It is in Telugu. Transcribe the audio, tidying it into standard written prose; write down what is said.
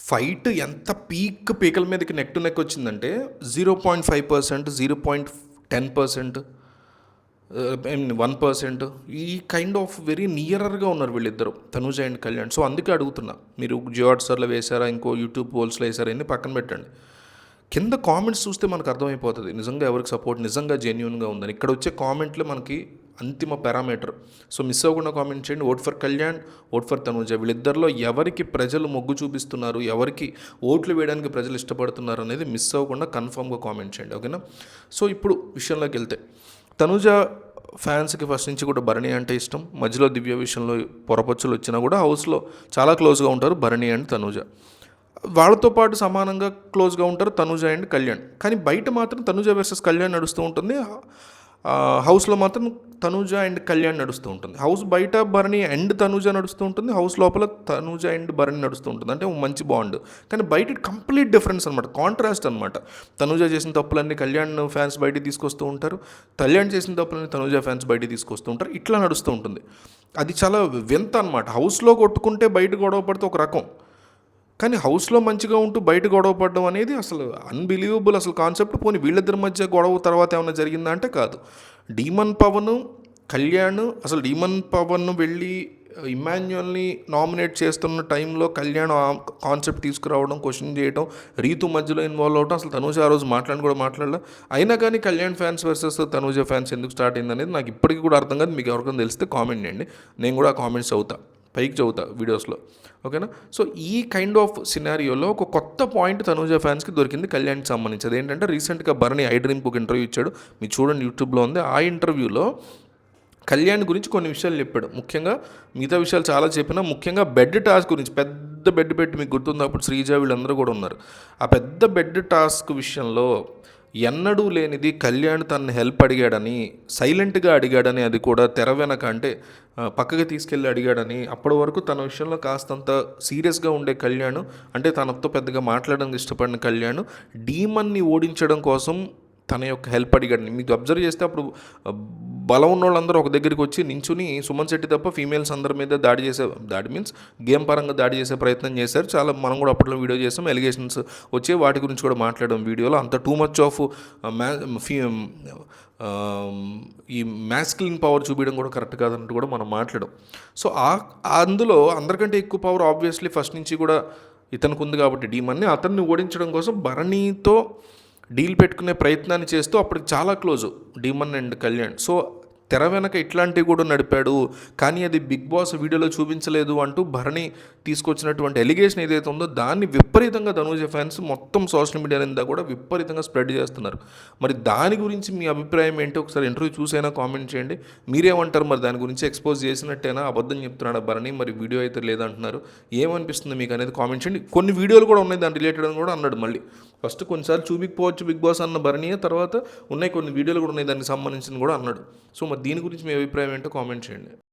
ఫైట్ ఎంత పీకల మీదకి నెక్ టు నెక్ వచ్చిందంటే 0.5%, 0.10%, 1%, ఈ కైండ్ ఆఫ్ వెరీ నియరర్గా ఉన్నారు వీళ్ళిద్దరు, తనూజ అండ్ కళ్యాణ్. సో అందుకే అడుగుతున్నా, మీరు జియో హాట్‌స్టార్‌లో వేశారా, ఇంకో యూట్యూబ్ పోల్స్లో వేశారా, అన్నీ పక్కన పెట్టండి. కింద కామెంట్స్ చూస్తే మనకు అర్థమైపోతుంది నిజంగా ఎవరికి సపోర్ట్ నిజంగా జెన్యూన్గా ఉందని. ఇక్కడ వచ్చే కామెంట్లే మనకి అంతిమ పారామీటర్. సో మిస్ అవ్వకుండా కామెంట్ చేయండి. Vote for Kalyan, vote for Tanuja. వీళ్ళిద్దరిలో ఎవరికి ప్రజలు మొగ్గు చూపిస్తున్నారు, ఎవరికి ఓట్లు వేయడానికి ప్రజలు ఇష్టపడుతున్నారు అనేది మిస్ అవ్వకుండా కన్ఫామ్గా కామెంట్ చేయండి, ఓకేనా? సో ఇప్పుడు విషయంలోకి వెళ్తే, తనూజ ఫ్యాన్స్కి ఫస్ట్ నుంచి కూడా భరణి అంటే ఇష్టం. మధ్యలో దివ్య విషయంలో పొరపచ్చులు వచ్చినా కూడా హౌస్లో చాలా క్లోజ్గా ఉంటారు భరణి అండ్ తనూజ. వాళ్ళతో పాటు సమానంగా క్లోజ్గా ఉంటారు తనూజ అండ్ కళ్యాణ్. కానీ బయట మాత్రం తనూజ వర్సెస్ కళ్యాణ్ నడుస్తూ ఉంటుంది, హౌస్లో మాత్రం తనూజ అండ్ కళ్యాణ్ నడుస్తూ ఉంటుంది. హౌస్ బయట భరణి అండ్ తనూజ నడుస్తూ ఉంటుంది, హౌస్ లోపల తనూజ అండ్ భరణి నడుస్తూ ఉంటుంది. అంటే మంచి బాండ్. కానీ బయట కంప్లీట్ డిఫరెన్స్ అనమాట, కాంట్రాస్ట్ అనమాట. తనూజ చేసిన తప్పులన్నీ కళ్యాణ్ ఫ్యాన్స్ బయటికి తీసుకొస్తూ ఉంటారు, కళ్యాణ్ చేసిన తప్పులన్నీ తనూజ ఫ్యాన్స్ బయటికి తీసుకొస్తూ ఉంటారు. ఇట్లా నడుస్తూ ఉంటుంది. అది చాలా వింత అనమాట. హౌస్లో కొట్టుకుంటే బయట గొడవ పడితే ఒక రకం, కానీ హౌస్లో మంచిగా ఉంటూ బయట గొడవ పడడం అనేది అసలు అన్బిలీవబుల్ అసలు కాన్సెప్ట్. పోనీ వీళ్ళిద్దరి మధ్య గొడవ తర్వాత ఏమైనా జరిగిందా అంటే కాదు. డీమన్ పవన్, కళ్యాణ్, అసలు డీమన్ పవన్ వెళ్ళి ఇమాన్యుయల్ని నామినేట్ చేస్తున్న టైంలో కళ్యాణ్ కాన్సెప్ట్ తీసుకురావడం, క్వశ్చన్ చేయడం, రీతు మధ్యలో ఇన్వాల్వ్ అవడం, అసలు తనూజ ఆ రోజు మాట్లాడలే. అయినా కానీ Kalyan fans versus Tanuja fans ఎందుకు స్టార్ట్ అయింది అనేది నాకు ఇప్పటికీ కూడా అర్థం కాదు. మీకు ఎవరికైనా తెలిస్తే కామెంట్ చేయండి, నేను కూడా ఆ కామెంట్స్ పైకి చదువుతా వీడియోస్లో, ఓకేనా? సో ఈ కైండ్ ఆఫ్ సినారియోలో ఒక కొత్త పాయింట్ తనూజ ఫ్యాన్స్కి దొరికింది కళ్యాణ్కి సంబంధించి. అదేంటంటే రీసెంట్గా భరణి ఐ డ్రీమ్కి ఒక ఇంటర్వ్యూ ఇచ్చాడు, మీరు చూడండి యూట్యూబ్లో ఉంది. ఆ ఇంటర్వ్యూలో కళ్యాణ్ గురించి కొన్ని విషయాలు చెప్పాడు. ముఖ్యంగా మిగతా విషయాలు చాలా చెప్పినా ముఖ్యంగా బెడ్ టాస్క్ గురించి, పెద్ద బెడ్ పెట్టి మీకు గుర్తుంది అప్పుడు శ్రీజ వీళ్ళందరూ కూడా ఉన్నారు. ఆ పెద్ద బెడ్ టాస్క్ విషయంలో ఎన్నడూ లేనిది కళ్యాణ్ తనని హెల్ప్ అడిగాడని, సైలెంట్గా అడిగాడని, అది కూడా తెర వెనక అంటే పక్కకి తీసుకెళ్ళి అడిగాడని. అప్పటి వరకు తన విషయంలో కాస్తంత సీరియస్గా ఉండే కళ్యాణ్, అంటే తనతో పెద్దగా మాట్లాడడానికి ఇష్టపడిన కళ్యాణ్ డీమన్ని ఓడించడం కోసం తన యొక్క హెల్ప్ అడిగాడని మీకు అబ్జర్వ్ చేస్తే, అప్పుడు బలం ఉన్న వాళ్ళందరూ ఒక దగ్గరికి వచ్చి నించుని సుమన్ శెట్టి తప్ప ఫీమేల్స్ అందరి మీద దాడి మీన్స్ గేమ్ పరంగా దాడి చేసే ప్రయత్నం చేశారు. చాలా మనం కూడా అప్పట్లో వీడియో చేసాం, ఎలిగేషన్స్ వచ్చే వాటి గురించి కూడా మాట్లాడడం వీడియోలో. అంత టూ మచ్ ఆఫ్ ఈ మ్యాస్కులిన్ పవర్ చూపించడం కూడా కరెక్ట్ కాదంటూ కూడా మనం మాట్లాడడం. సో అందులో అందరికంటే ఎక్కువ పవర్ ఆబ్వియస్లీ ఫస్ట్ నుంచి కూడా ఇతనికి ఉంది కాబట్టి డీమన్ని, అతన్ని ఓడించడం కోసం భరణితో డీల్ పెట్టుకునే ప్రయత్నాన్ని చేస్తూ అప్పటికి చాలా close demon and Kalyan. So తెర వెనక ఇట్లాంటివి కూడా నడిపాడు, కానీ అది బిగ్ బాస్ వీడియోలో చూపించలేదు అంటూ భరణి తీసుకొచ్చినటువంటి ఎలిగేషన్ ఏదైతే ఉందో దాన్ని విపరీతంగా తనూజ ఫ్యాన్స్ మొత్తం సోషల్ మీడియా నిందా కూడా విపరీతంగా స్ప్రెడ్ చేస్తున్నారు. మరి దాని గురించి మీ అభిప్రాయం ఏంటో ఒకసారి ఇంటర్వ్యూ చూసైనా కామెంట్ చేయండి. మీరేమంటారు? మరి దాని గురించి ఎక్స్పోజ్ చేసినట్టేనా, అబద్ధం చెప్తున్నాడు భరణి, మరి వీడియో అయితే లేదంటున్నారు, ఏమనిపిస్తుంది మీకు అనేది కామెంట్ చేయండి. కొన్ని వీడియోలు కూడా ఉన్నాయి దాని రిలేటెడ్ అని కూడా అన్నాడు. మళ్ళీ ఫస్ట్ కొన్నిసార్లు చూపించకపోవచ్చు బిగ్ బాస్ అన్న భరణి, తర్వాత ఉన్నాయి కొన్ని వీడియోలు కూడా ఉన్నాయి దానికి సంబంధించిన కూడా అన్నాడు. సో మరి దీని గురించి మీ అభిప్రాయం ఏంటో కామెంట్ చేయండి.